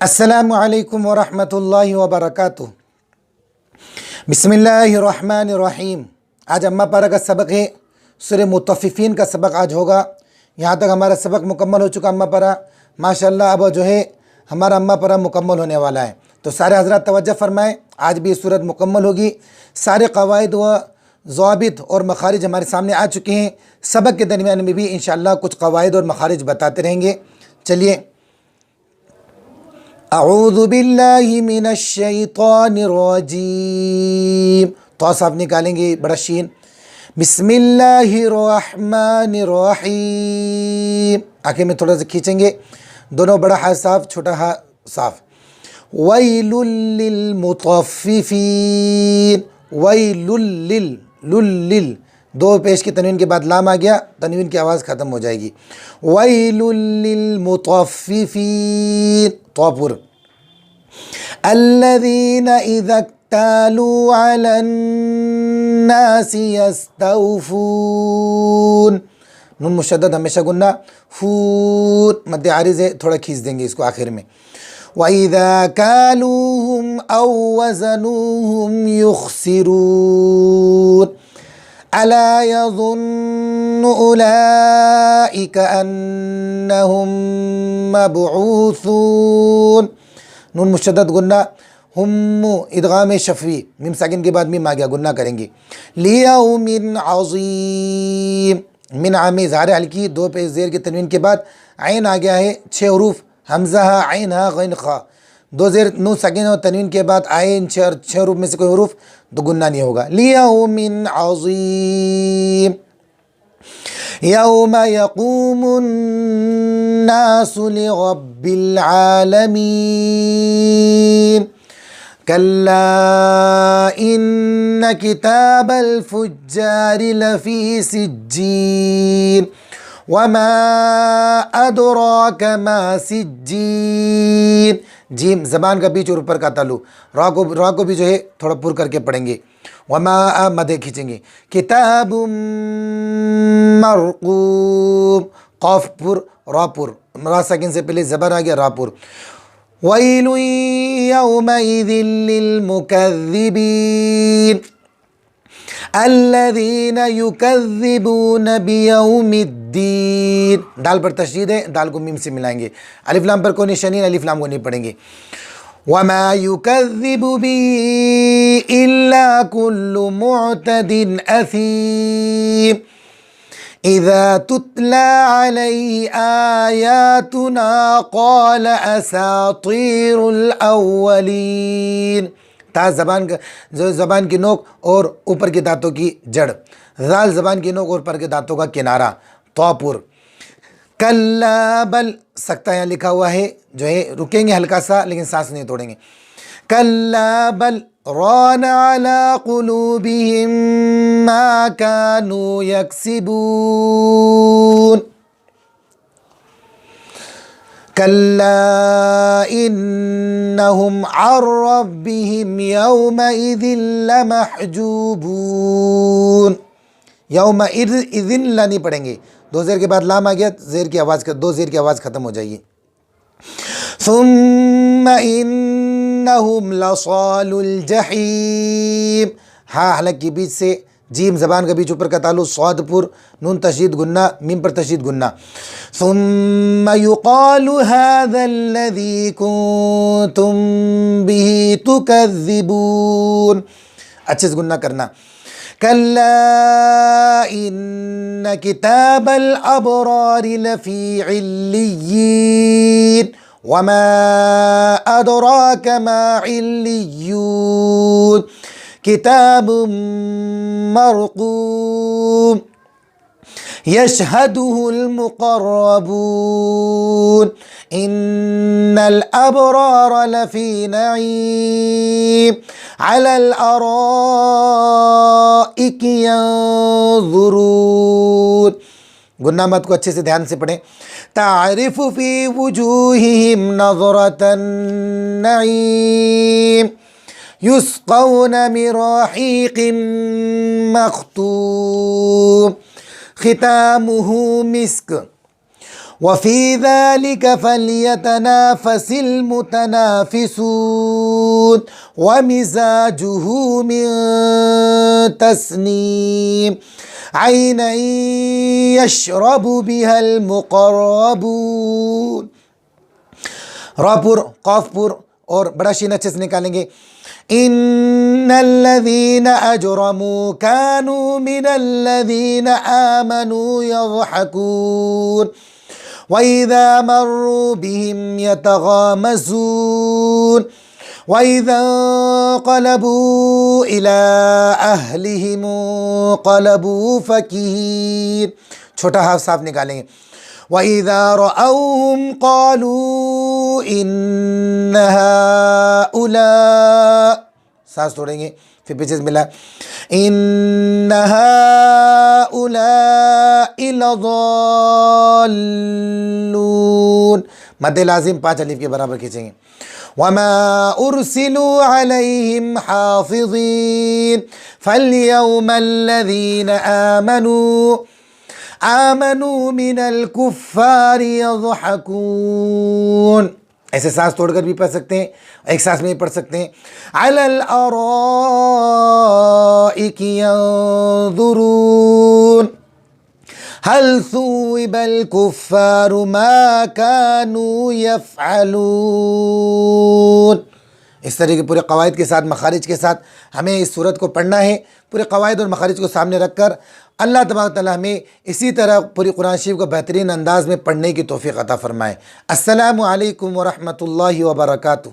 अस्सलामु अलैकुम वरहमतुल्लाहि वबरकातुह। बिस्मिल्लाहिर्रहमानिर्रहीम। आज अम्मा पारा का सबक है, सूरह मुतफ़्फ़िफ़ीन का सबक आज होगा। यहाँ तक हमारा सबक मुकम्मल हो चुका अम्मा पारा माशाअल्लाह। अब जो है हमारा अम्मा पारा मुकम्मल होने वाला है, तो सारे हज़रात तवज्जो फरमाएँ। आज भी सूरत मुकम्मल होगी। सारे क़वाइद व ज़वाबित और मखारिज हमारे सामने आ चुके हैं। सबक के दरमियान में भी इंशाअल्लाह कुछ क़वाइद और मखारिज बताते रहेंगे। चलिए, अऊज़ु बिल्लाहि मिनश शैतानिर रजीम। तो साफ निकालेंगे बड़ा शीन। बिस्मिल्लाहिर रहमानिर रहीम। आखिर में थोड़ा सा खींचेंगे, दोनों बड़ा हा साफ, छोटा हा साफ। वैलुल लिल मुतफ़्फ़िफ़ीन। वैलुल लिल, लुल लिल, दो पेश की तनवीन के बाद लाम आ गया, तनवीन की आवाज़ ख़त्म हो जाएगी। वैलुल लिल मुतफ़्फ़िफ़ीन, तौपुर। अल्लज़ीना इज़ा इक्तालू अलन नासी यस्तौफून। नून मुशद्दद हमेशा गुन्ना, फून मध्य आरिज़ है, थोड़ा खींच देंगे इसको आखिर में। वइज़ा कालूहुम औ वज़नूहुम युख़सिरून। अला यज़ुन्नु उलाइका अन्नहुम मबऊसून। नून मुशद्दद गुन्ना, हुम्मु इदगाम शफ़वी, मीम साकिन के बाद मीम आ गया, गुन्ना करेंगे। लियौमिन अज़ीम। मिन आमे ज़ार हल्की, दो पे ज़ेर के तनवीन के बाद आइन आ गया है, 6 हरूफ हमज़ा हा, आइन हा, गैन खा, दो ज़ेर नून साकिन और तनवीन के बाद आइन 6 हरूफ में से कोई हरूफ तो गुन्ना नहीं होगा। लियौमिन अज़ीम। यौम यक़ूमुन नासु लिरब्बिल आलमीन। कल्ला इन्न किताबल फुज्जारि लफ़ी सिज्जीन। वमा अदराका मा सिज्जीन। जीम ज़बान का बीच और ऊपर का तालु, रा को भी जो है थोड़ा पुर करके पढ़ेंगे। वमा मदे खींचेंगे। किताबुम मरक़ूम, क़ाफ पुर, रा पुर, रा साकिन से पहले ज़बर आ गया, रा पुर। वैलुन यौमइज़िन लिलमुकज़्ज़िबीन। अल्लज़ीना युकज़्ज़िबून बियौमिद्दीन। दाल पर तशदीद है, दाल को मीम से मिलाएंगे। अलिफ लाम पर कोई निशानी, अलिफ लाम को नहीं पढ़ेंगे। वमा युकज़्ज़िबु बिही इल्ला कुल्लु मुअतदिन असीम। इज़ा तुतला अलैहि आयातुना क़ाल असातीरुल अव्वलीन। ता ज़बान का जो ज़बान की नोक और ऊपर के दांतों की जड़, ज़ाल ज़बान की नोक और ऊपर के दांतों का किनारा, तौपुर। कल्ला बल, सकता यहाँ लिखा हुआ है, जो है रुकेंगे हल्का सा लेकिन सांस नहीं तोड़ेंगे। कल्ला बल रान अला कुलूबिहिम मा कानू यक्सिबून। कल्ला इन्नहुम अन रब्बिहिम यौमइज़िन लमहजूबून। यौमइज़िन ला नहीं पढ़ेंगे, दो ज़ेर के बाद लाम आ गया, ज़ेर की आवाज़, दो ज़ेर की आवाज़ ख़त्म हो जाएगी। सुम्मा इन्नहुम लसालुल जहीम। हाँ हलक के बीच से, जीम ज़बान के बीच ऊपर का तालु, स्वादपुर, नून तशदीद गुन्ना, मीम पर तशदीद गुन्ना। सुम्मा युक़ालु हाज़ल्लज़ी कुन्तुम बिही तुकज़्ज़िबून। अच्छे से गुन्ना करना। कल्ला इन्न किताबल अबरारि लफ़ी इल्लिय्यीन। वमा अदराका मा इल्लिय्यून। किताबुम मरक़ूम यशहदुहुल मुक़र्रबून। इन्नल अबरार लफ़ी नईम अलल अराइकि यंज़ुरून। गुन्ना मत को अच्छे से ध्यान से पढ़ें। तारिफ़ु फ़ी वुजूहिहिम नज़रतन नईम युस्क़ौन मिन रहीक़िन मख़्तूम ख़ितामुहु मिस्क वफ़ी ज़ालिका फ़ल्यतनाफ़सिल मुतनाफ़िसून व मिज़ाजुहु मिन तस्नीम ऐनन यशरबु बिहल मुक़र्रबून। रॉपुर कॉफपुर और बड़ा शीन अच्छे से निकालेंगे। इन्नल्लज़ीना अजरमू कानू मिनल्लज़ीना आमनू यज़हकून व इज़ा मर्रू बिहिम यतगामज़ून व इज़ा क़लबू इला अहलिहिम क़लबू फ़कीहीन। छोटा हाफ साफ निकालेंगे। वइज़ा रअौहुम क़ालू इन्न हाउला, सांस तोड़ेंगे फिर पीछे से मिला इन्न हाउलाई लज़ाल्लून। मद्द लाज़िम 5 अलिफ के बराबर खींचेंगे। वमा उरसिलू अलैहिम हाफ़िज़ीन फ़ल्यौमल्लज़ीना आमनू मिनल कुफ़्फ़ारि यज़हकून। ऐसे सांस तोड़कर भी पढ़ सकते हैं, एक सांस में भी पढ़ सकते हैं। अलल अराइकि यंज़ुरून हल सुइबल कुफ़्फ़ारु मा कानू यफ़अलून। इस तरह के पूरे कवायद के साथ, मखारिज के साथ हमें इस सूरत को पढ़ना है। पूरे कवायद और मखारिज को सामने रखकर अल्लाह तबारक तआला हमें इसी तरह पूरी कुरान शरीफ को बेहतरीन अंदाज में पढ़ने की तौफीक अता फ़रमाए। अस्सलामु अलैकुम व रहमतुल्लाहि व बरकातुहू।